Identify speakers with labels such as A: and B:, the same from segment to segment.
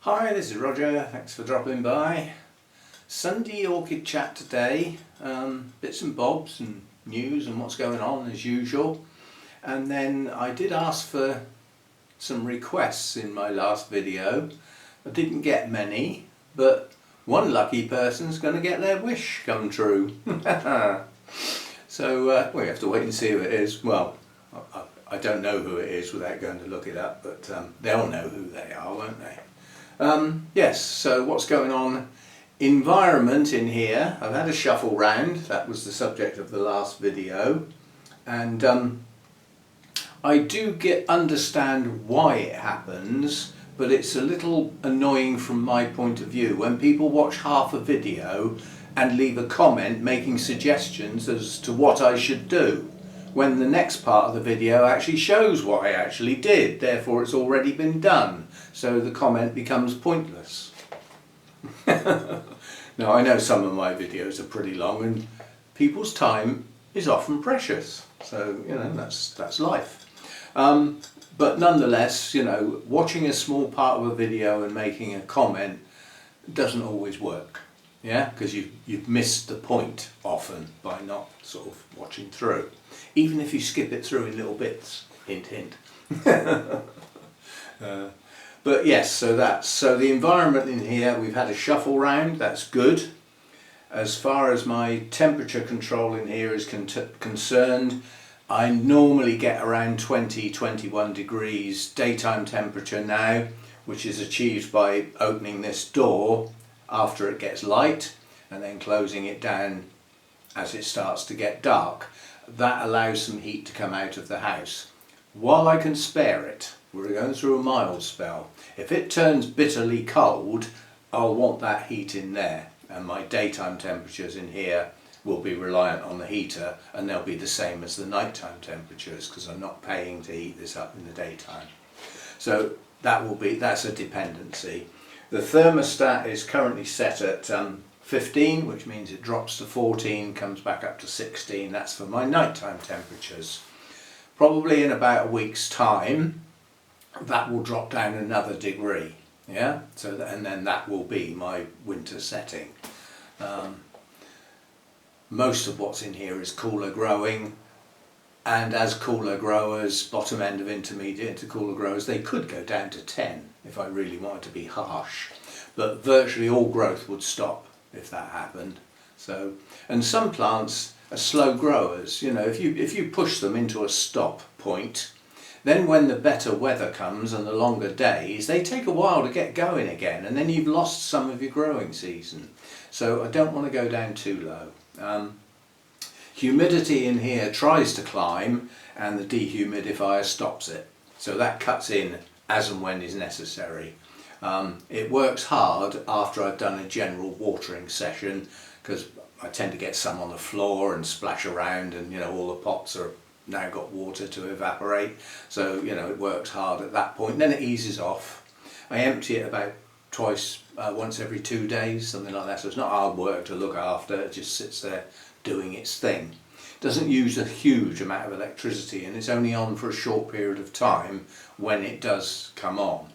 A: Hi, this is Roger, thanks for dropping by. Sunday Orchid Chat today, bits and bobs and news and what's going on as usual. And then I did ask for some requests in my last video. I didn't get many, but one lucky person's going to get their wish come true. So we have to wait and see who it is. Well, I don't know who it is without going to look it up, but they'll know who they are, won't they? Yes, so what's going on? Environment in here. I've had a shuffle round, that was the subject of the last video, and I do understand why it happens, but it's a little annoying from my point of view when people watch half a video and leave a comment making suggestions as to what I should do, when the next part of the video actually shows what I actually did, therefore it's already been done, so the comment becomes pointless. Now I know some of my videos are pretty long and people's time is often precious, so you know that's life. But nonetheless, you know, watching a small part of a video and making a comment doesn't always work, yeah, because you've missed the point often by not sort of watching through, even if you skip it through in little bits, hint hint. But yes, so the environment in here, we've had a shuffle round, that's good. As far as my temperature control in here is concerned, I normally get around 20-21 degrees daytime temperature now, which is achieved by opening this door after it gets light and then closing it down as it starts to get dark. That allows some heat to come out of the house. While I can spare it, we're going through a mild spell. If it turns bitterly cold, I'll want that heat in there, and my daytime temperatures in here will be reliant on the heater, and they'll be the same as the nighttime temperatures because I'm not paying to heat this up in the daytime. So that's a dependency. The thermostat is currently set at 15, which means it drops to 14, comes back up to 16. That's for my nighttime temperatures. Probably in about a week's time, that will drop down another degree. Yeah, so and then that will be my winter setting. Most of what's in here is cooler growing, and as cooler growers, bottom end of intermediate to cooler growers, they could go down to 10 if I really wanted to be harsh, but virtually all growth would stop if that happened. So, and some plants are slow growers, you know, if you push them into a stop point, then when the better weather comes and the longer days, they take a while to get going again, and then you've lost some of your growing season. So I don't want to go down too low. Humidity in here tries to climb and the dehumidifier stops it. So that cuts in as and when is necessary. It works hard after I've done a general watering session, because I tend to get some on the floor and splash around, and you know all the pots are now got water to evaporate, so you know it works hard at that point. Then it eases off. I empty it about once every 2 days, something like that, so it's not hard work to look after, it just sits there doing its thing. It doesn't use a huge amount of electricity, and it's only on for a short period of time when it does come on.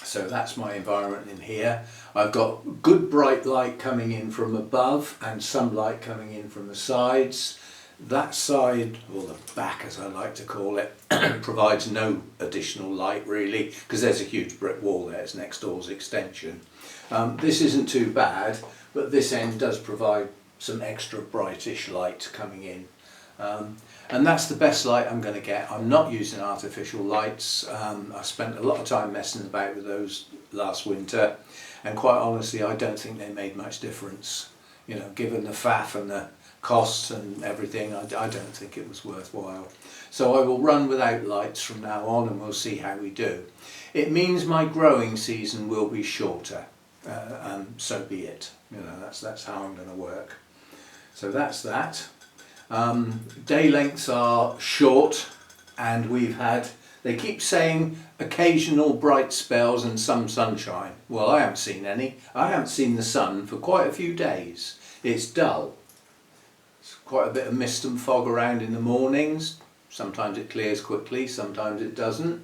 A: So that's my environment in here. I've got good bright light coming in from above and some light coming in from the sides. That side, or the back as I like to call it, provides no additional light really, because there's a huge brick wall there, it's next door's extension. This isn't too bad, but this end does provide some extra brightish light coming in. And that's the best light I'm going to get. I'm not using artificial lights. I spent a lot of time messing about with those last winter, and quite honestly I don't think they made much difference. You know, given the faff and the costs and everything, I don't think it was worthwhile. So I will run without lights from now on, and we'll see how we do. It means my growing season will be shorter, and so be it. You know, that's how I'm going to work. So that's that. Day lengths are short, and they keep saying occasional bright spells and some sunshine. Well, I haven't seen any. I haven't seen the sun for quite a few days. It's dull. It's quite a bit of mist and fog around in the mornings. Sometimes it clears quickly, sometimes it doesn't.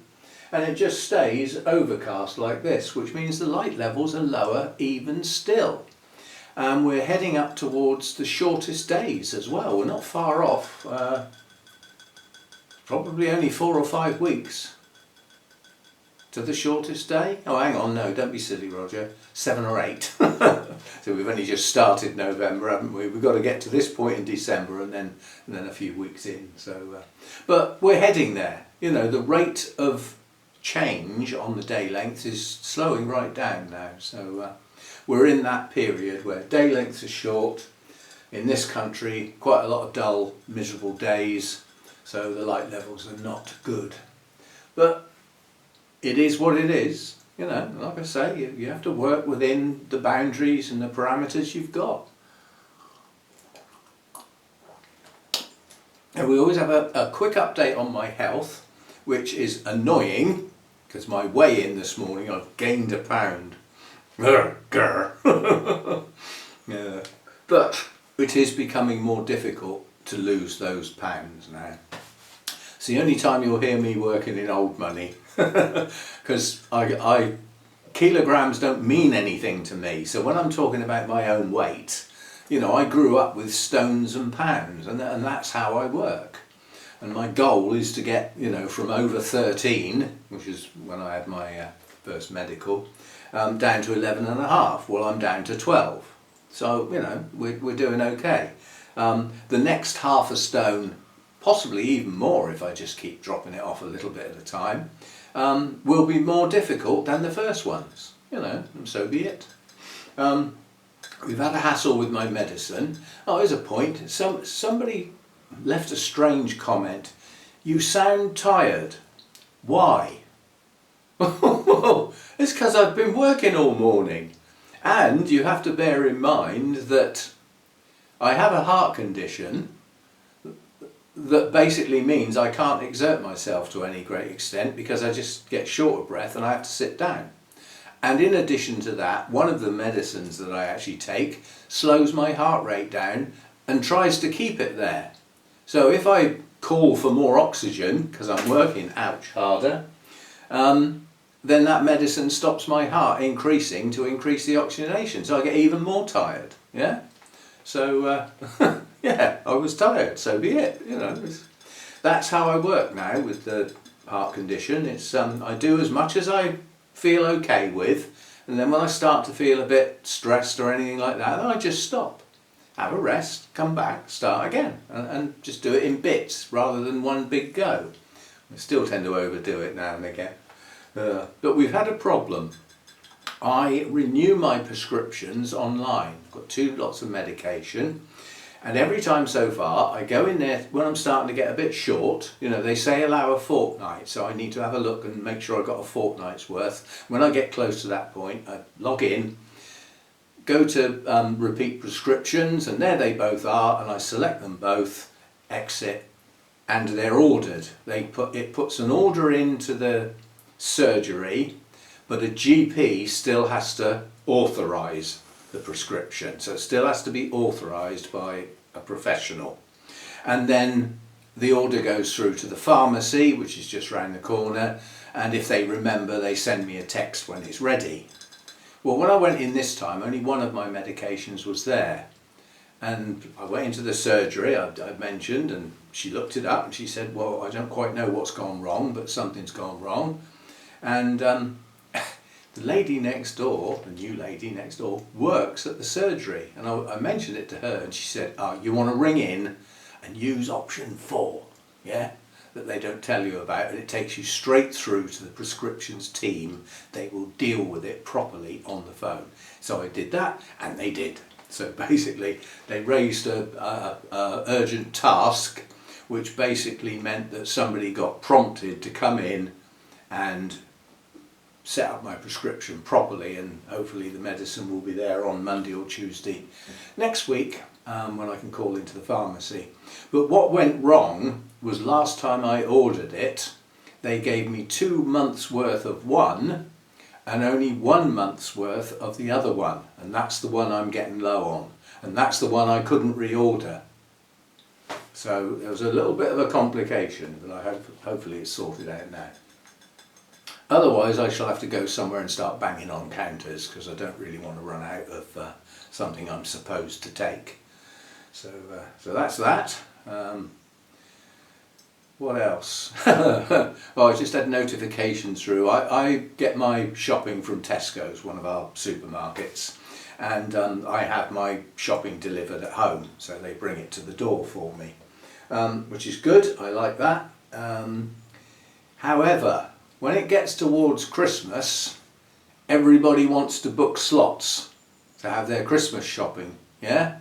A: and it just stays overcast like this, which means the light levels are lower even still. And we're heading up towards the shortest days as well. We're not far off, probably only 4 or 5 weeks to the shortest day. Oh, hang on, no, don't be silly, Roger. 7 or 8. So we've only just started November, haven't we? We've got to get to this point in December and then a few weeks in. So, but we're heading there. You know, the rate of change on the day length is slowing right down now. So we're in that period where day lengths are short. In this country, quite a lot of dull, miserable days. So the light levels are not good. But it is what it is. You know, like I say, you have to work within the boundaries and the parameters you've got. And we always have a quick update on my health, which is annoying, because my weigh-in this morning, I've gained a pound. Grr. Yeah. But it is becoming more difficult to lose those pounds now. It's the only time you'll hear me working in old money, because kilograms don't mean anything to me. So when I'm talking about my own weight, you know, I grew up with stones and pounds, and that's how I work. And my goal is to get, you know, from over 13, which is when I had my first medical, down to 11.5. Well, I'm down to 12. So, you know, we're doing okay. The next half a stone, possibly even more if I just keep dropping it off a little bit at a time, will be more difficult than the first ones, you know, and so be it. We've had a hassle with my medicine. Oh, here's a point. Somebody left a strange comment. You sound tired. Why? It's because I've been working all morning. And you have to bear in mind that I have a heart condition that basically means I can't exert myself to any great extent because I just get short of breath and I have to sit down. And in addition to that, one of the medicines that I actually take slows my heart rate down and tries to keep it there. So if I call for more oxygen, because I'm working, ouch, harder, then that medicine stops my heart increasing to increase the oxygenation. So I get even more tired, yeah? So, yeah, I was tired, so be it, you know. That's how I work now with the heart condition. It's I do as much as I feel okay with, and then when I start to feel a bit stressed or anything like that, then I just stop. Have a rest, come back, start again, and just do it in bits rather than one big go. I still tend to overdo it now and again. But we've had a problem. I renew my prescriptions online. I've got 2 lots of medication, and every time so far I go in there when I'm starting to get a bit short. You know, they say allow a fortnight, so I need to have a look and make sure I've got a fortnight's worth. When I get close to that point, I log in, go to repeat prescriptions, and there they both are, and I select them both, exit, and they're ordered. It puts an order into the surgery, but a GP still has to authorise the prescription, so it still has to be authorised by a professional. And then the order goes through to the pharmacy, which is just round the corner, and if they remember, they send me a text when it's ready. Well, when I went in this time, only one of my medications was there, and I went into the surgery I mentioned, and she looked it up and she said, well, I don't quite know what's gone wrong, but something's gone wrong. And the lady next door, the new lady next door, works at the surgery, and I mentioned it to her, and she said, oh, you want to ring in and use option 4, yeah, that they don't tell you about, and it takes you straight through to the prescriptions team. They will deal with it properly on the phone. So I did that, and they did. So basically they raised a urgent task, which basically meant that somebody got prompted to come in and set up my prescription properly, and hopefully the medicine will be there on Monday or Tuesday next week, when I can call into the pharmacy. But what went wrong was last time I ordered it, they gave me 2 months worth of one and only 1 month's worth of the other one, and that's the one I'm getting low on, and that's the one I couldn't reorder. So there was a little bit of a complication, but hopefully it's sorted out now. Otherwise I shall have to go somewhere and start banging on counters, because I don't really want to run out of something I'm supposed to take. So that's that. What else? Oh, I just had notifications through. I get my shopping from Tesco's, one of our supermarkets, and I have my shopping delivered at home, so they bring it to the door for me, which is good. I like that. However, when it gets towards Christmas, everybody wants to book slots to have their Christmas shopping, yeah?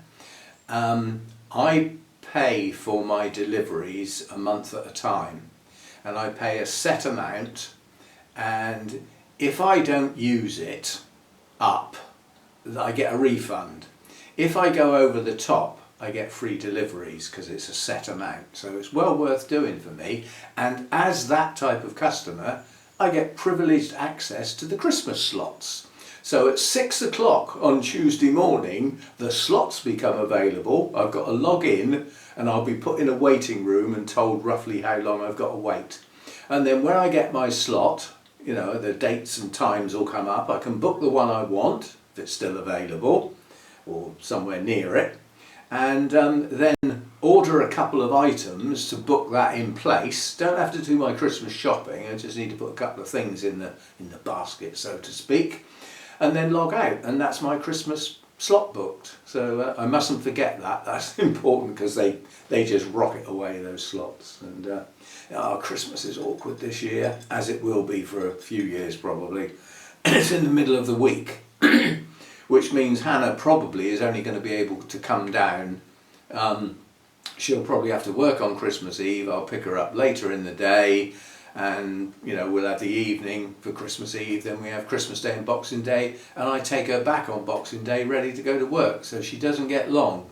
A: I pay for my deliveries a month at a time, and I pay a set amount, and if I don't use it up, I get a refund. If I go over the top, I get free deliveries because it's a set amount, so it's well worth doing for me. And as that type of customer, I get privileged access to the Christmas slots. So at 6 o'clock on Tuesday morning, the slots become available. I've got to log in, and I'll be put in a waiting room and told roughly how long I've got to wait. And then when I get my slot, you know, the dates and times will come up. I can book the one I want, if it's still available, or somewhere near it, and then order a couple of items to book that in place. Don't have to do my Christmas shopping, I just need to put a couple of things in the basket, so to speak, and then log out, and that's my Christmas slot booked. So I mustn't forget that. That's important, because they just rocket away, those slots. And Christmas is awkward this year, as it will be for a few years probably. It's in the middle of the week, which means Hannah probably is only going to be able to come down. She'll probably have to work on Christmas Eve. I'll pick her up later in the day, and you know, we'll have the evening for Christmas Eve, then we have Christmas Day and Boxing Day, and I take her back on Boxing Day ready to go to work, so she doesn't get long.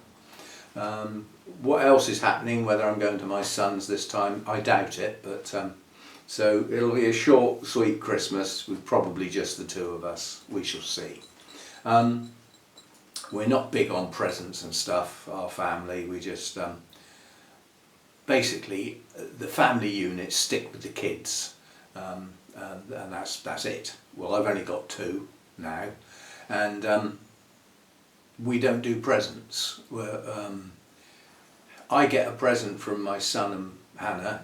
A: What else is happening, whether I'm going to my son's this time, I doubt it, but so it'll be a short, sweet Christmas with probably just the two of us. We shall see. We're not big on presents and stuff, our family. We just basically, the family units stick with the kids, and that's it. Well, I've only got two now, and we don't do presents. I get a present from my son and Hannah,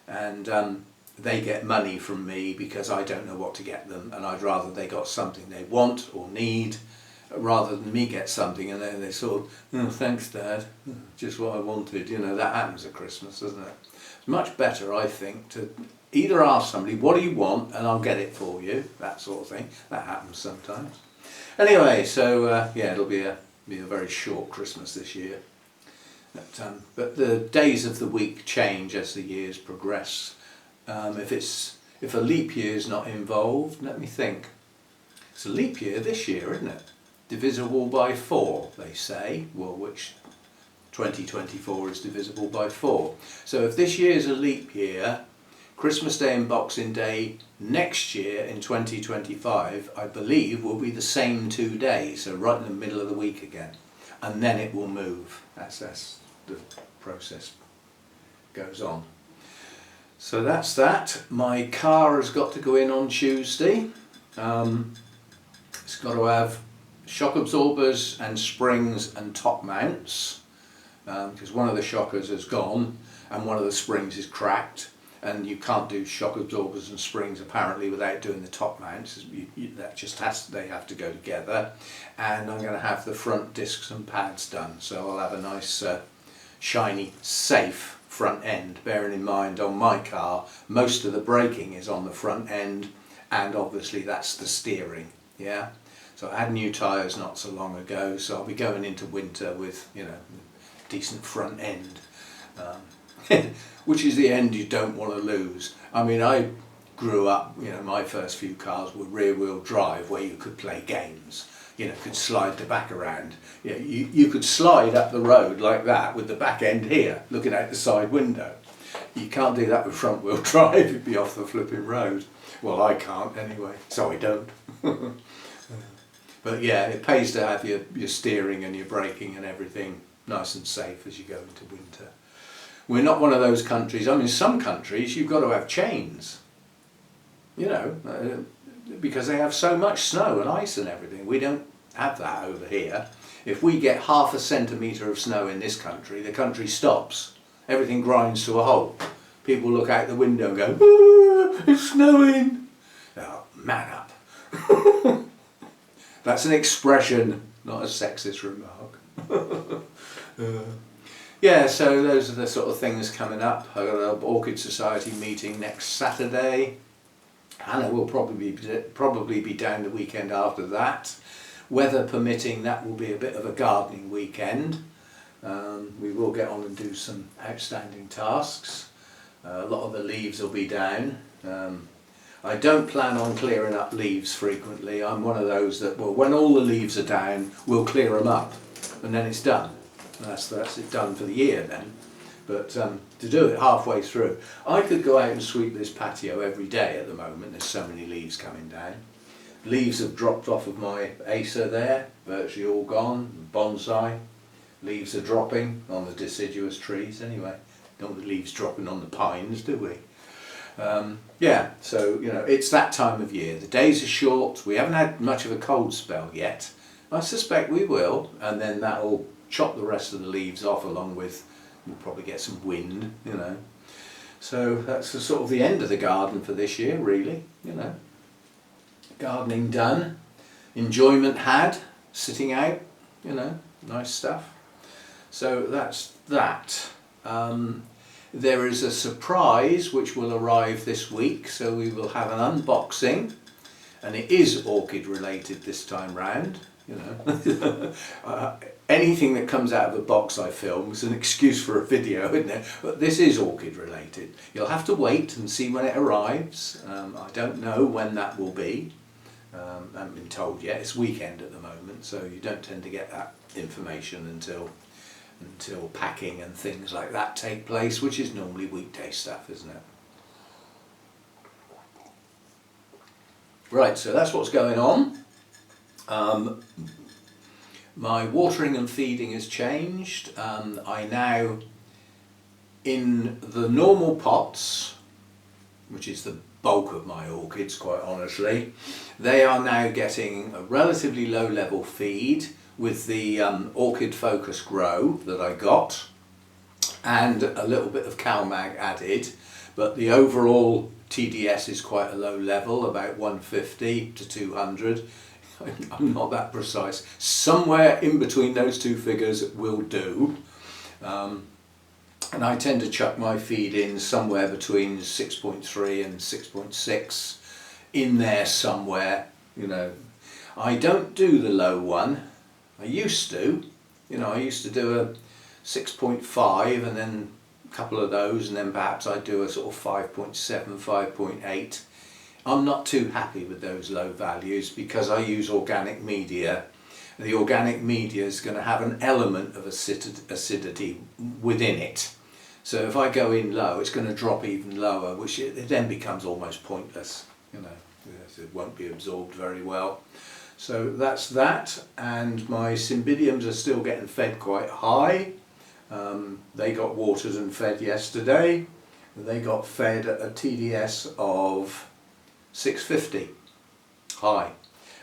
A: and they get money from me because I don't know what to get them, and I'd rather they got something they want or need, rather than me get something and then they sort of, oh, thanks Dad, just what I wanted. You know, that happens at Christmas, doesn't it? It's much better, I think, to either ask somebody, what do you want, and I'll get it for you, that sort of thing. That happens sometimes. Anyway, so yeah, it'll be a very short Christmas this year. But the days of the week change as the years progress. If a leap year is not involved, let me think. It's a leap year this year, isn't it? Divisible by 4, they say, well, which 2024 is divisible by 4. So if this year is a leap year, Christmas Day and Boxing Day next year in 2025, I believe, will be the same 2 days, so right in the middle of the week again. And then it will move. That's the process goes on. So that's that. My car has got to go in on Tuesday. It's got to have shock absorbers and springs and top mounts, because one of the shockers has gone and one of the springs is cracked, and you can't do shock absorbers and springs apparently without doing the top mounts. That just they have to go together. And I'm going to have the front discs and pads done, so I'll have a nice shiny, safe front end, bearing in mind on my car most of the braking is on the front end, and obviously that's the steering, yeah. So I had new tyres not so long ago, so I'll be going into winter with, you know, decent front end, which is the end you don't want to lose. I mean, I grew up, you know, my first few cars were rear wheel drive where you could play games, you know, could slide the back around. You know, you could slide up the road like that with the back end here, looking out the side window. You can't do that with front wheel drive, you'd be off the flipping road. Well, I can't anyway, so I don't. But yeah, it pays to have your steering and your braking and everything nice and safe as you go into winter. We're not one of those countries, I mean, some countries you've got to have chains. you know, because they have so much snow and ice and everything. We don't have that over here. If we get half a centimetre of snow in this country, the country stops. Everything grinds to a halt. People look out the window and go, "Ah, it's snowing." Oh, man up. That's an expression, not a sexist remark. Yeah, so those are the sort of things coming up. I've got an Orchid Society meeting next Saturday. Hannah will probably be down the weekend after that. Weather permitting, that will be a bit of a gardening weekend. We will get on and do some outstanding tasks. A lot of the leaves will be down. I don't plan on clearing up leaves frequently. I'm one of those that, well, when all the leaves are down, we'll clear them up and then it's done. And that's it done for the year then. But to do it halfway through, I could go out and sweep this patio every day at the moment. There's so many leaves coming down. Leaves have dropped off of my Acer there, virtually all gone. Bonsai. Leaves are dropping on the deciduous trees anyway. Don't want the leaves dropping on the pines, do we? Yeah, so you know, it's that time of year. The days are short. We haven't had much of a cold spell yet. I suspect we will, and then that'll chop the rest of the leaves off, along with, we'll probably get some wind, you know. So that's the sort of the end of the garden for this year, really, you know. Gardening done, enjoyment had, sitting out, you know, nice stuff. So that's that. There is a surprise which will arrive this week, so we will have an unboxing, and it is orchid related this time round, you know. Anything that comes out of a box I film is an excuse for a video, isn't it? But this is orchid related. You'll have to wait and see when it arrives. I don't know when that will be. I haven't been told yet. It's weekend at the moment, so you don't tend to get that information until packing and things like that take place, which is normally weekday stuff, isn't it? Right, so that's what's going on. My watering and feeding has changed. I now, in the normal pots, which is the bulk of my orchids, quite honestly, they are now getting a relatively low level feed with the Orchid Focus Grow that I got, and a little bit of CalMag added, but the overall TDS is quite a low level, about 150 to 200. I'm not that precise. Somewhere in between those two figures will do. And I tend to chuck my feed in somewhere between 6.3 and 6.6, in there somewhere, you know. I don't do the low one. I used to, you know, I used to do a 6.5 and then a couple of those, and then perhaps I'd do a sort of 5.7, 5.8. I'm not too happy with those low values because I use organic media. The organic media is going to have an element of acidity within it. So if I go in low, it's going to drop even lower, which it then becomes almost pointless, you know. It won't be absorbed very well. So that's that, and my cymbidiums are still getting fed quite high. They got watered and fed yesterday. They got fed at a TDS of 650 high.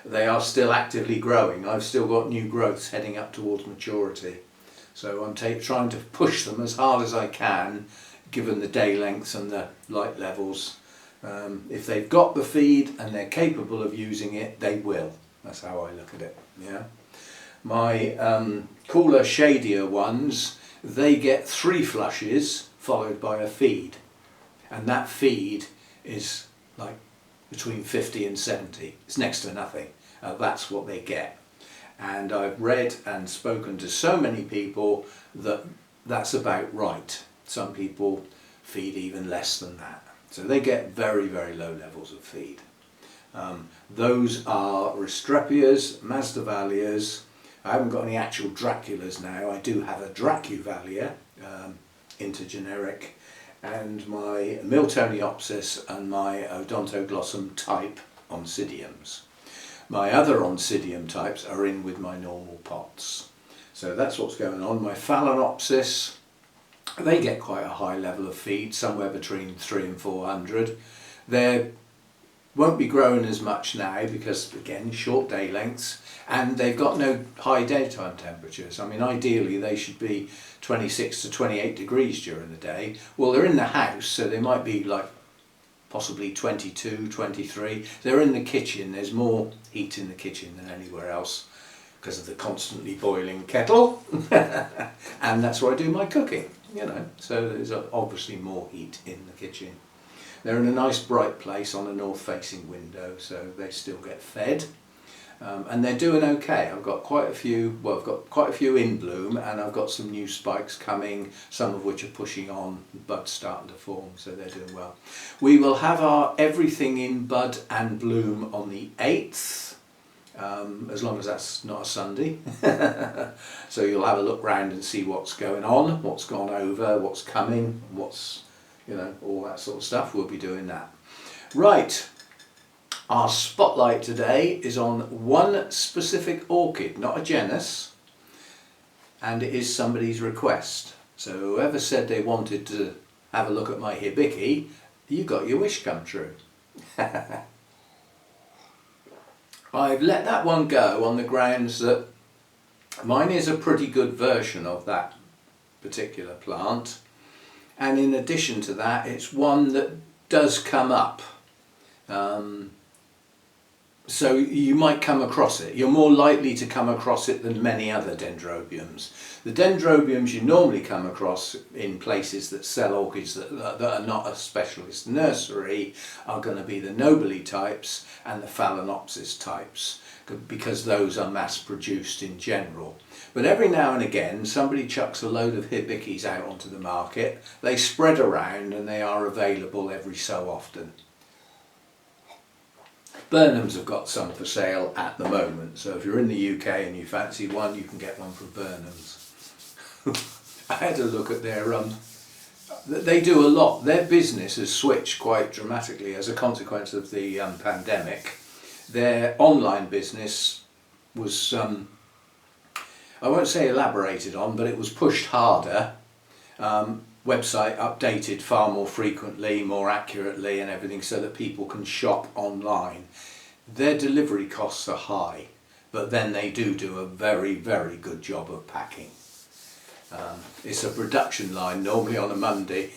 A: They are still actively growing. I've still got new growths heading up towards maturity. So I'm trying to push them as hard as I can, given the day lengths and the light levels. If they've got the feed and they're capable of using it, they will. That's how I look at it. Yeah. My cooler, shadier ones, they get 3 flushes followed by a feed, and that feed is like between 50 and 70. It's next to nothing. That's what they get. And I've read and spoken to so many people that that's about right. Some people feed even less than that. So they get very, very low levels of feed. Those are Restrepias, Masdevallias. I haven't got any actual Draculas now. I do have a Dracuvalia, intergeneric, and my Miltoniopsis and my Odontoglossum type Oncidiums. My other Oncidium types are in with my normal pots. So that's what's going on. My Phalaenopsis, they get quite a high level of feed, somewhere between 300 and 400. They're won't be growing as much now because, again, short day lengths, and they've got no high daytime temperatures. I mean, ideally they should be 26 to 28 degrees during the day. Well, they're in the house, so they might be like possibly 22, 23. They're in the kitchen. There's more heat in the kitchen than anywhere else because of the constantly boiling kettle. And that's where I do my cooking, you know, so there's obviously more heat in the kitchen. They're in a nice bright place on a north facing window, so they still get fed. And they're doing okay. I've got quite a few, well, I've got quite a few in bloom, and I've got some new spikes coming, some of which are pushing on, buds starting to form, so they're doing well. We will have our everything in bud and bloom on the 8th, as long as that's not a Sunday. So you'll have a look round and see what's going on, what's gone over, what's coming, what's, you know, all that sort of stuff. We'll be doing that. Right. Our spotlight today is on one specific orchid, not a genus, and it is somebody's request. So whoever said they wanted to have a look at my hibiki, you got your wish come true. I've let that one go on the grounds that mine is a pretty good version of that particular plant, and in addition to that, it's one that does come up. So you might come across it. You're more likely to come across it than many other dendrobiums. The dendrobiums you normally come across in places that sell orchids that are not a specialist nursery are going to be the nobile types and the phalaenopsis types, because those are mass produced in general. But every now and again somebody chucks a load of hibikis out onto the market. They spread around and they are available every so often. Burnham's have got some for sale at the moment, so if you're in the UK and you fancy one, you can get one from Burnham's. I had a look at their, they do a lot. Their business has switched quite dramatically as a consequence of the pandemic. Their online business was, I won't say elaborated on, but it was pushed harder. Website updated far more frequently, more accurately and everything, so that people can shop online. Their delivery costs are high, but then they do a very, very good job of packing. It's a production line normally on a Monday.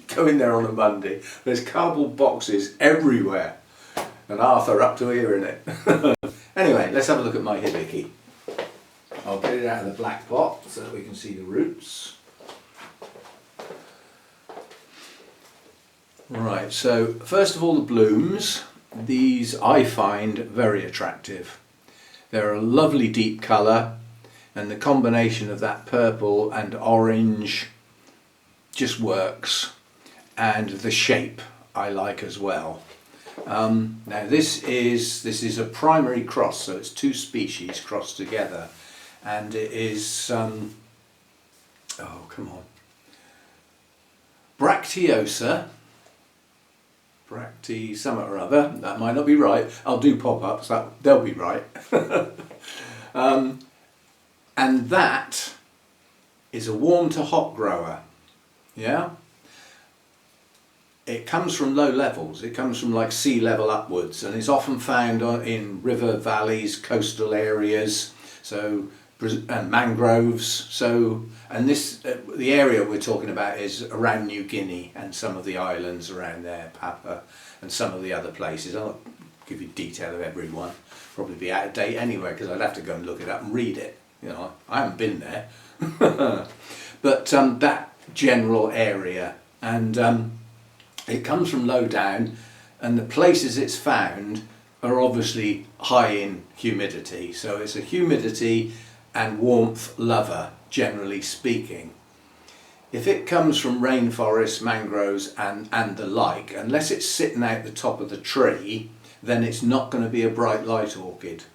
A: Go in there on a Monday, there's cardboard boxes everywhere and Arthur up to here in it. Anyway, let's have a look at my hibiki. I'll get it out of the black pot so that we can see the roots. Right, so first of all the blooms, these I find very attractive. They're a lovely deep colour, and the combination of that purple and orange just works, and the shape I like as well. Now this is a primary cross, so it's two species crossed together, and it is oh come on, Bracteosa. Something or other, that might not be right. I'll do pop-ups, they'll be right. And that is a warm to hot grower. Yeah, it comes from low levels. It comes from like sea level upwards, and it's often found in river valleys, coastal areas, so and mangroves. So, and this the area we're talking about is around New Guinea and some of the islands around there, Papua and some of the other places. I'll give you detail of every one. Probably be out of date anyway because I'd have to go and look it up and read it. You know, I haven't been there. But that general area, and it comes from low down, and the places it's found are obviously high in humidity. So it's a humidity and warmth lover, generally speaking. If it comes from rainforests, mangroves and the like, unless it's sitting out the top of the tree, then it's not going to be a bright light orchid.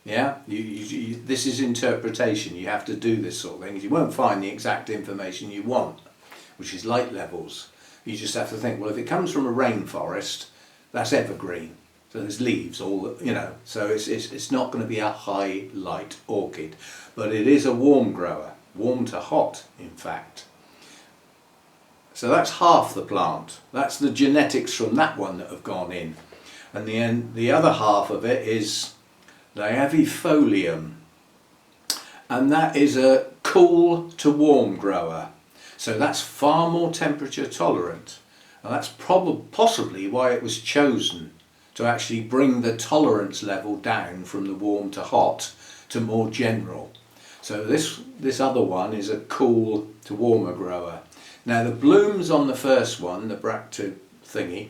A: Yeah, this is interpretation. You have to do this sort of thing. You won't find the exact information you want, which is light levels. You just have to think, well, if it comes from a rainforest, that's evergreen. So there's leaves, all, you know, so it's not going to be a high light orchid, but it is a warm grower, warm to hot, in fact. So that's half the plant. That's the genetics from that one that have gone in. And the other half of it is laevifolium. And that is a cool to warm grower. So that's far more temperature tolerant. And that's possibly why it was chosen, to actually bring the tolerance level down from the warm to hot to more general. So this other one is a cool to warmer grower. Now the blooms on the first one, the bracto thingy,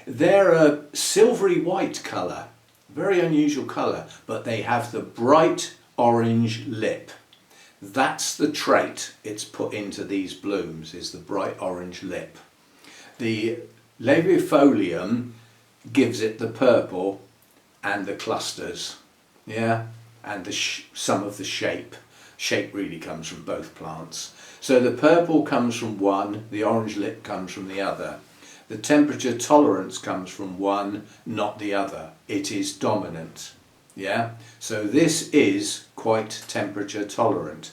A: they're a silvery white colour, very unusual colour, but they have the bright orange lip. That's the trait it's put into these blooms, is the bright orange lip. The laevifolium gives it the purple and the clusters, yeah, and some of the shape. Shape really comes from both plants. So the purple comes from one, the orange lip comes from the other. The temperature tolerance comes from one, not the other. It is dominant, yeah. So this is quite temperature tolerant.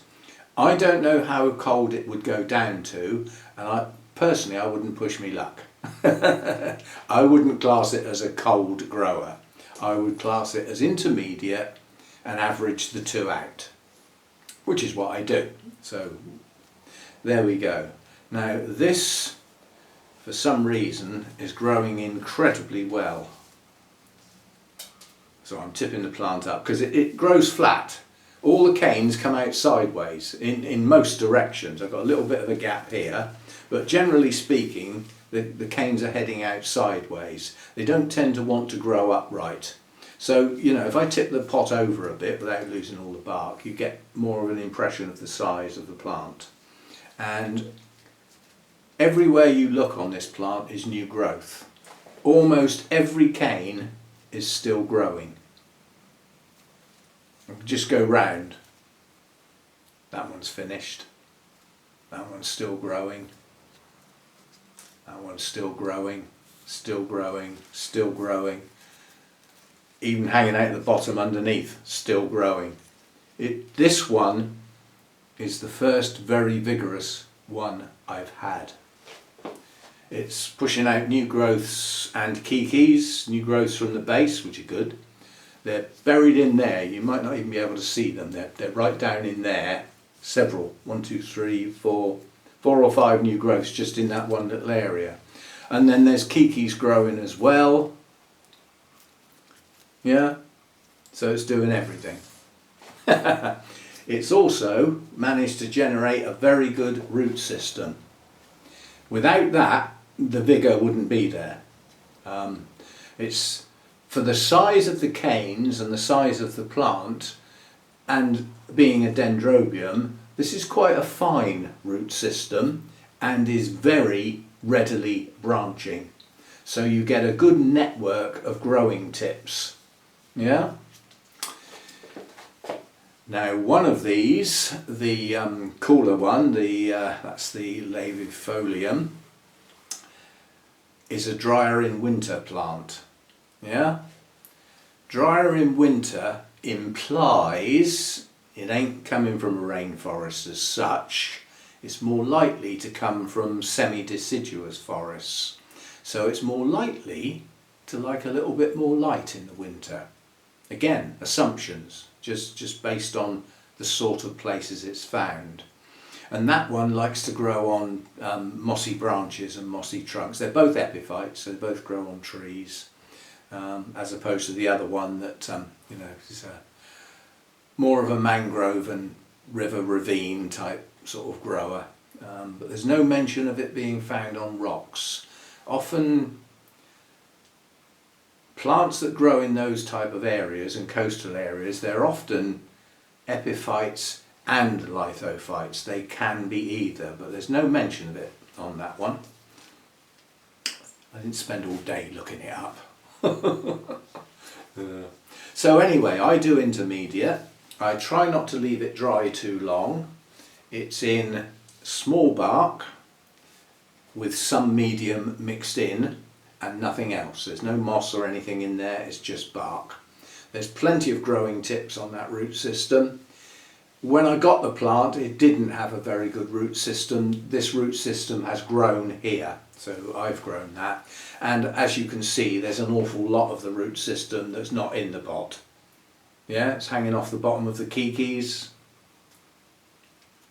A: I don't know how cold it would go down to, and personally I wouldn't push me luck. I wouldn't class it as a cold grower. I would class it as intermediate and average the two out, which is what I do. So there we go. Now this, for some reason, is growing incredibly well. So I'm tipping the plant up because it grows flat. All the canes come out sideways in most directions. I've got a little bit of a gap here, but generally speaking the canes are heading out sideways. They don't tend to want to grow upright. So, you know, if I tip the pot over a bit without losing all the bark, you get more of an impression of the size of the plant. And everywhere you look on this plant is new growth. Almost every cane is still growing. Just go round. That one's finished. That one's still growing. That one's still growing, still growing, still growing. Even hanging out at the bottom underneath, still growing. This one is the first very vigorous one I've had. It's pushing out new growths and kikis, new growths from the base, which are good. They're buried in there, you might not even be able to see them. They're right down in there. Several, 4 or 5 new growths just in that one little area. And then there's kikis growing as well. Yeah, so it's doing everything. It's also managed to generate a very good root system. Without that, the vigour wouldn't be there. It's for the size of the canes and the size of the plant, and being a dendrobium, this is quite a fine root system and is very readily branching. So you get a good network of growing tips. Yeah. Now one of these, the cooler one, that's the laevifolium, is a drier in winter plant. Yeah. Drier in winter implies it ain't coming from a rainforest as such. It's more likely to come from semi-deciduous forests. So it's more likely to like a little bit more light in the winter. Again, assumptions, just based on the sort of places it's found. And that one likes to grow on mossy branches and mossy trunks. They're both epiphytes, so they both grow on trees, as opposed to the other one that you know, is more of a mangrove and river ravine type sort of grower. But there's no mention of it being found on rocks. Often plants that grow in those type of areas and coastal areas, they're often epiphytes and lithophytes. They can be either, but there's no mention of it on that one. I didn't spend all day looking it up. So anyway, I do intermediate. I try not to leave it dry too long. It's in small bark with some medium mixed in and nothing else. There's no moss or anything in there, it's just bark. There's plenty of growing tips on that root system. When I got the plant, it didn't have a very good root system. This root system has grown here, so I've grown that. And as you can see, there's an awful lot of the root system that's not in the pot. Yeah, it's hanging off the bottom of the kikis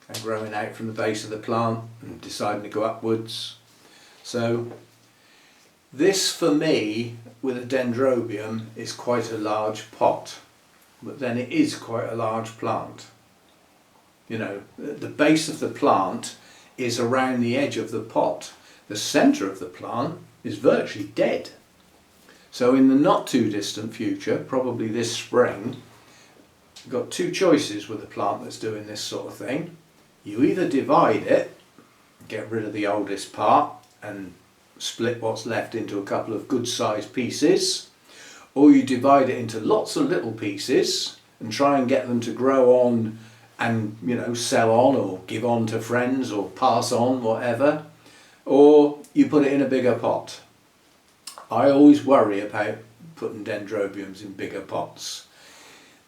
A: and growing out from the base of the plant and deciding to go upwards. So this for me, with a Dendrobium, is quite a large pot, but then it is quite a large plant. You know, the base of the plant is around the edge of the pot. The centre of the plant is virtually dead. So in the not too distant future, probably this spring, you've got two choices with a plant that's doing this sort of thing. You either divide it, get rid of the oldest part and split what's left into a couple of good sized pieces, or you divide it into lots of little pieces and try and get them to grow on and, you know, sell on or give on to friends or pass on, whatever, or you put it in a bigger pot. I always worry about putting Dendrobiums in bigger pots.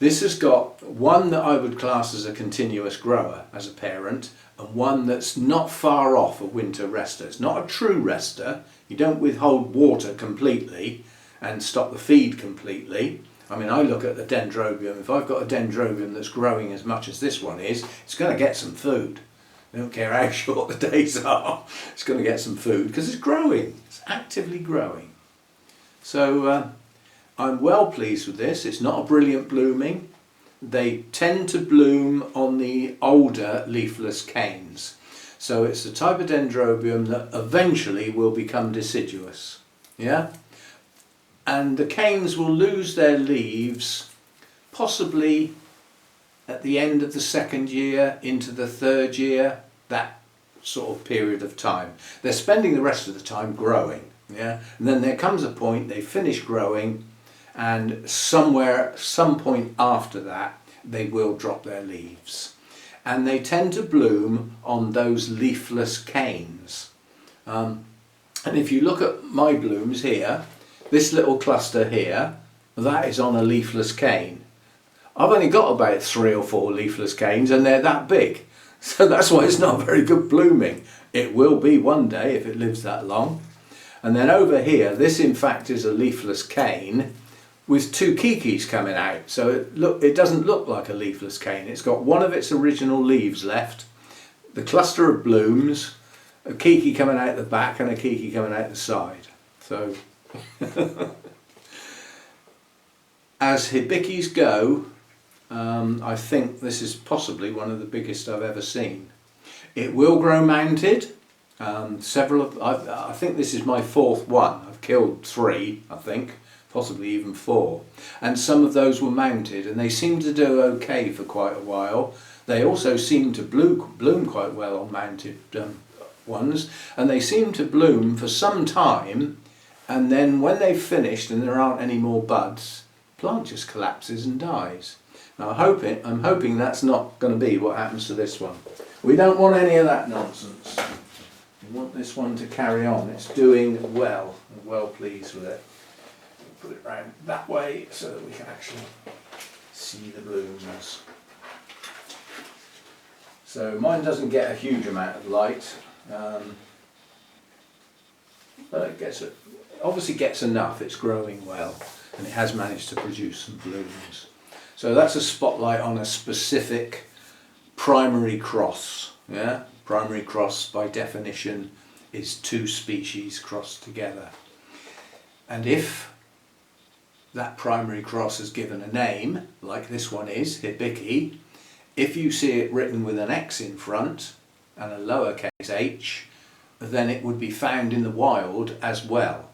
A: This has got one that I would class as a continuous grower as a parent, and one that's not far off a winter rester. It's not a true rester. You don't withhold water completely and stop the feed completely. I mean, I look at the Dendrobium. If I've got a Dendrobium that's growing as much as this one is, it's going to get some food. I don't care how short the days are, it's going to get some food because it's growing. It's actively growing. So I'm well pleased with this. It's not a brilliant blooming. They tend to bloom on the older leafless canes. So it's the type of Dendrobium that eventually will become deciduous. Yeah? And the canes will lose their leaves possibly at the end of the second year into the third year, that sort of period of time. They're spending the rest of the time growing, yeah? And then there comes a point they finish growing, and somewhere, some point after that, they will drop their leaves. And they tend to bloom on those leafless canes. And if you look at my blooms here, this little cluster here, that is on a leafless cane. I've only got about 3 or 4 leafless canes and they're that big. So that's why it's not very good blooming. It will be one day if it lives that long. And then over here, this in fact is a leafless cane with 2 kikis coming out. So it doesn't look like a leafless cane. It's got one of its original leaves left, the cluster of blooms, a kiki coming out the back and a kiki coming out the side. So as hibikis go, I think this is possibly one of the biggest I've ever seen. It will grow mounted. I think this is my 4th one. I've killed 3, I think, possibly even 4. And some of those were mounted and they seemed to do okay for quite a while. They also seem to bloom quite well on mounted ones, and they seem to bloom for some time, and then when they've finished and there aren't any more buds, the plant just collapses and dies. Now I'm hoping that's not going to be what happens to this one. We don't want any of that nonsense. We want this one to carry on. It's doing well. I'm well pleased with it. Put it round that way so that we can actually see the blooms. So mine doesn't get a huge amount of light, but it obviously gets enough. It's growing well and it has managed to produce some blooms. So that's a spotlight on a specific primary cross. Yeah? Primary cross by definition is 2 species crossed together. And if that primary cross is given a name, like this one is, hibiki, if you see it written with an X in front and a lowercase h, then it would be found in the wild as well.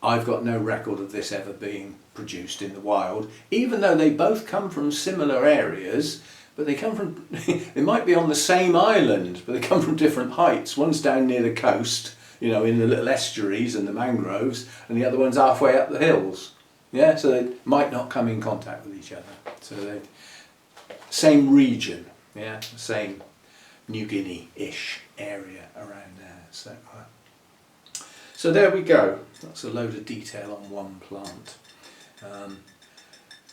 A: I've got no record of this ever being produced in the wild, even though they both come from similar areas, but they come from, they might be on the same island, but they come from different heights. One's down near the coast, you know, in the little estuaries and the mangroves, and the other one's halfway up the hills. Yeah, so they might not come in contact with each other. So they same region, yeah, same New Guinea-ish area around there. So there we go. That's a load of detail on one plant.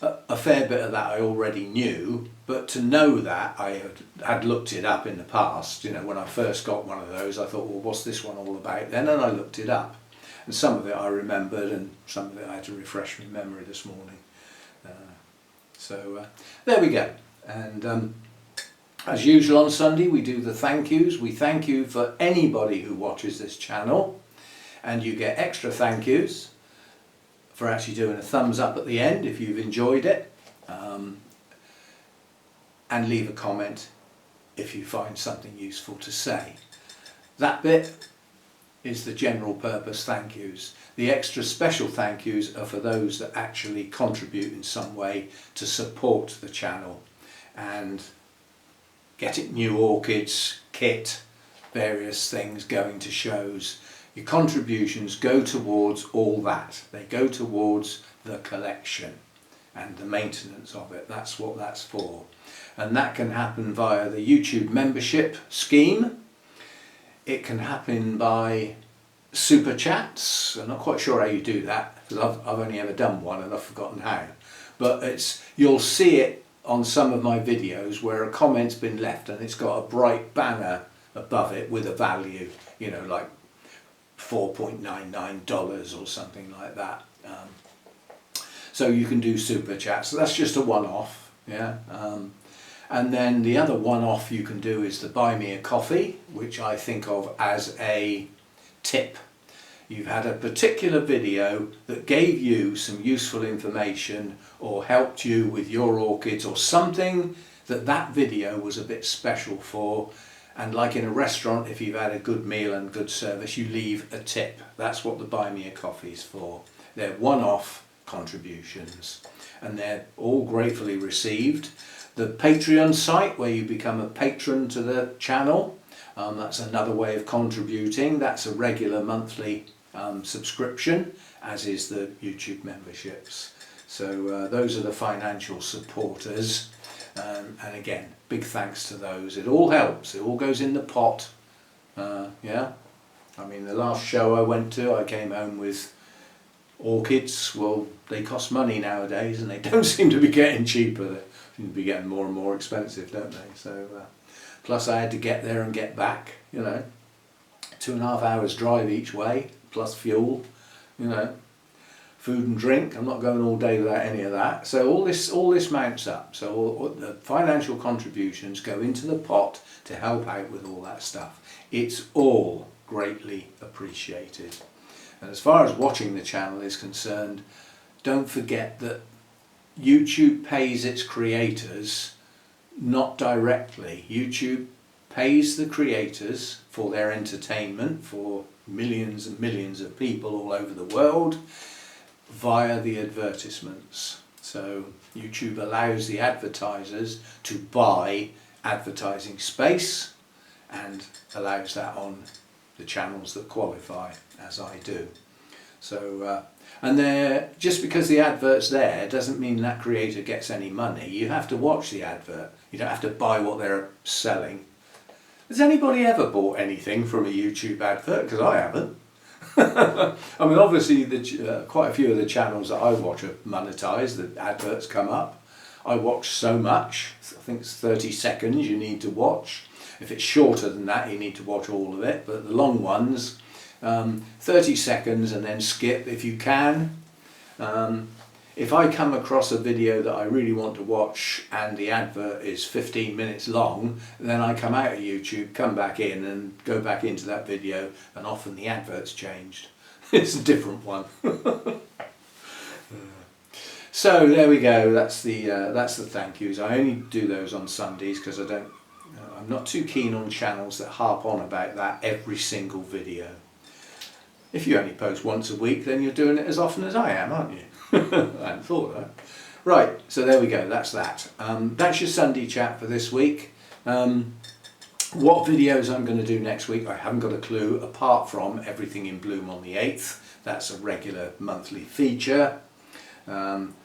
A: a fair bit of that I already knew, but to know that I had looked it up in the past. You know, when I first got one of those, I thought, well, what's this one all about then? And I looked it up, and some of it I remembered, and some of it I had to refresh my memory this morning. So there we go. And as usual on Sunday, we do the thank yous. We thank you for anybody who watches this channel, and you get extra thank yous for actually doing a thumbs up at the end if you've enjoyed it, and leave a comment if you find something useful to say. That bit is the general purpose thank yous. The extra special thank yous are for those that actually contribute in some way to support the channel and get it new orchids, kit, various things, going to shows. Your contributions go towards all that. They go towards the collection and the maintenance of it. That's what that's for. And that can happen via the YouTube membership scheme. It can happen by super chats. I'm not quite sure how you do that, because I've only ever done one and I've forgotten how. But you'll see it on some of my videos where a comment's been left and it's got a bright banner above it with a value, you know, like $4.99 or something like that. So you can do super chats. So that's just a one-off, yeah. And then the other one-off you can do is the buy me a coffee, which I think of as a tip. You've had a particular video that gave you some useful information or helped you with your orchids, or something that video was a bit special for. And like in a restaurant, if you've had a good meal and good service, you leave a tip. That's what the buy me a coffee is for. They're one-off contributions and they're all gratefully received. The Patreon site, where you become a patron to the channel, that's another way of contributing. That's a regular monthly subscription, as is the YouTube memberships. So those are the financial supporters, and again, big thanks to those. It all helps, it all goes in the pot. Yeah, I mean, the last show I went to, I came home with orchids. Well, they cost money nowadays and they don't seem to be getting cheaper. They seem to be getting more and more expensive, don't they? So plus I had to get there and get back, you know, 2.5 hours drive each way, plus fuel, you know, food and drink. I'm not going all day without any of that. So all this mounts up. So all the financial contributions go into the pot to help out with all that stuff. It's all greatly appreciated. And as far as watching the channel is concerned, don't forget that YouTube pays its creators not directly. YouTube pays the creators for their entertainment for millions and millions of people all over the world via the advertisements. So YouTube allows the advertisers to buy advertising space and allows that on the channels that qualify, as I do. So and just because the advert's there doesn't mean that creator gets any money. You have to watch the advert. You don't have to buy what they're selling. Has anybody ever bought anything from a YouTube advert? Because I haven't. I mean, obviously quite a few of the channels that I watch are monetized. The adverts come up. I watch so much. I think it's 30 seconds you need to watch. If it's shorter than that, you need to watch all of it. But the long ones, 30 seconds and then skip if you can. If I come across a video that I really want to watch and the advert is 15 minutes long, then I come out of YouTube, come back in and go back into that video, and often the advert's changed. It's a different one. So there we go. That's the thank yous. I only do those on Sundays because I'm not too keen on channels that harp on about that every single video. If you only post once a week, then you're doing it as often as I am, aren't you? I hadn't thought of that. Right, so there we go, that's that. That's your Sunday chat for this week. What videos I'm going to do next week, I haven't got a clue, apart from Everything in Bloom on the 8th. That's a regular monthly feature.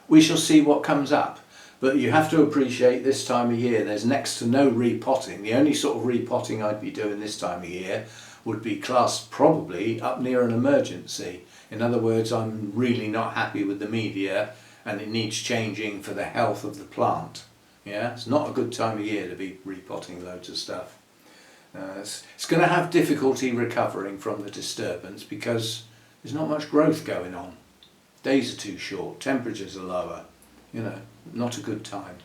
A: We shall see what comes up. But you have to appreciate this time of year, there's next to no repotting. The only sort of repotting I'd be doing this time of year would be classed probably up near an emergency. In other words, I'm really not happy with the media and it needs changing for the health of the plant. Yeah, it's not a good time of year to be repotting loads of stuff. It's going to have difficulty recovering from the disturbance because there's not much growth going on. Days are too short, temperatures are lower, you know, not a good time.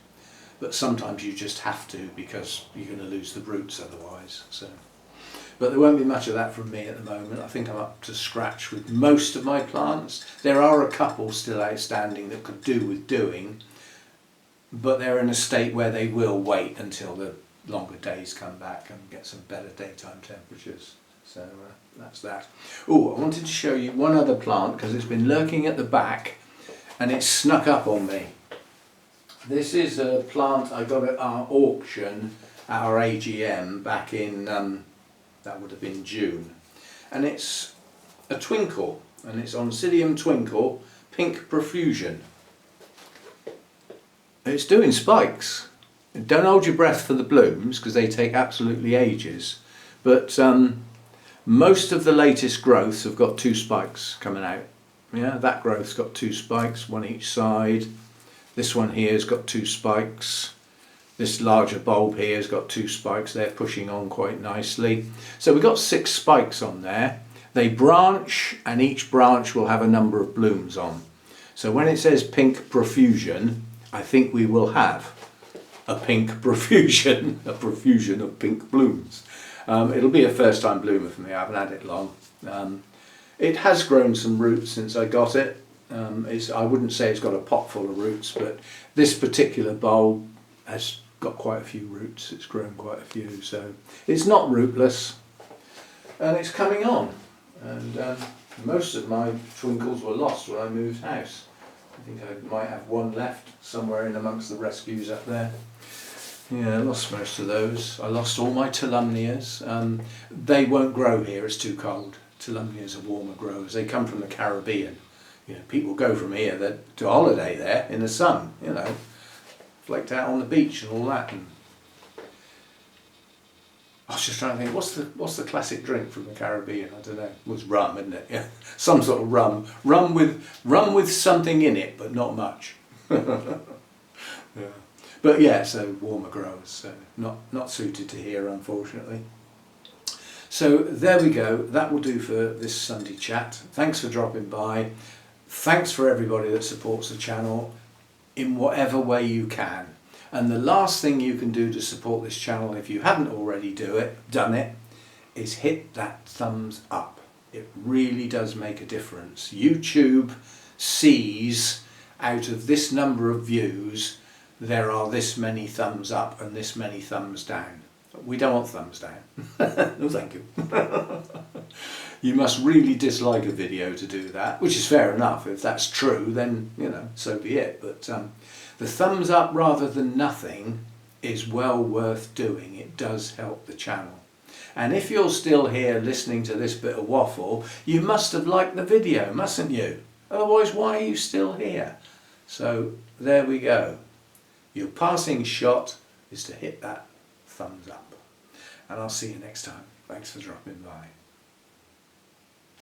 A: But sometimes you just have to because you're going to lose the roots otherwise. So, but there won't be much of that from me at the moment. I think I'm up to scratch with most of my plants. There are a couple still outstanding that could do with doing, but they're in a state where they will wait until the longer days come back and get some better daytime temperatures. So that's that. Oh, I wanted to show you one other plant because it's been lurking at the back and it snuck up on me. This is a plant I got at our auction, our AGM, back in, that would have been June. And it's a twinkle, and it's Oncidium twinkle, pink profusion. It's doing spikes. Don't hold your breath for the blooms because they take absolutely ages. But most of the latest growths have got 2 spikes coming out. Yeah, that growth's got 2 spikes, one each side. This one here has got 2 spikes. This larger bulb here has got 2 spikes. They're pushing on quite nicely. So we've got 6 spikes on there. They branch, and each branch will have a number of blooms on. So when it says pink profusion, I think we will have a pink profusion, a profusion of pink blooms. It'll be a first time bloomer for me. I haven't had it long. It has grown some roots since I got it. I wouldn't say it's got a pot full of roots, but this particular bulb has got quite a few roots. It's grown quite a few, so it's not rootless, and it's coming on. And most of my twinkles were lost when I moved house. I think I might have one left somewhere in amongst the rescues up there. Yeah, I lost most of those. I lost all my Tolumnias. They won't grow here, it's too cold. Tolumnias are warmer growers. They come from the Caribbean. You know, people go from here to holiday there in the sun, you know, flaked out on the beach and all that. And I was just trying to think, what's the classic drink from the Caribbean? I don't know. It was rum, isn't it? Yeah, some sort of rum. Rum with something in it, but not much. Yeah. But yeah, so warmer growers, so not suited to here, unfortunately. So there we go. That will do for this Sunday chat. Thanks for dropping by. Thanks for everybody that supports the channel in whatever way you can. And the last thing you can do to support this channel, if you haven't already done it, is hit that thumbs up. It really does make a difference. YouTube sees out of this number of views, there are this many thumbs up and this many thumbs down. We don't want thumbs down. No, thank you. You must really dislike a video to do that, which is fair enough. If that's true, then, you know, so be it. But the thumbs up rather than nothing is well worth doing. It does help the channel. And if you're still here listening to this bit of waffle, you must have liked the video, mustn't you? Otherwise, why are you still here? So there we go. Your passing shot is to hit that thumbs up. And I'll see you next time. Thanks for dropping by.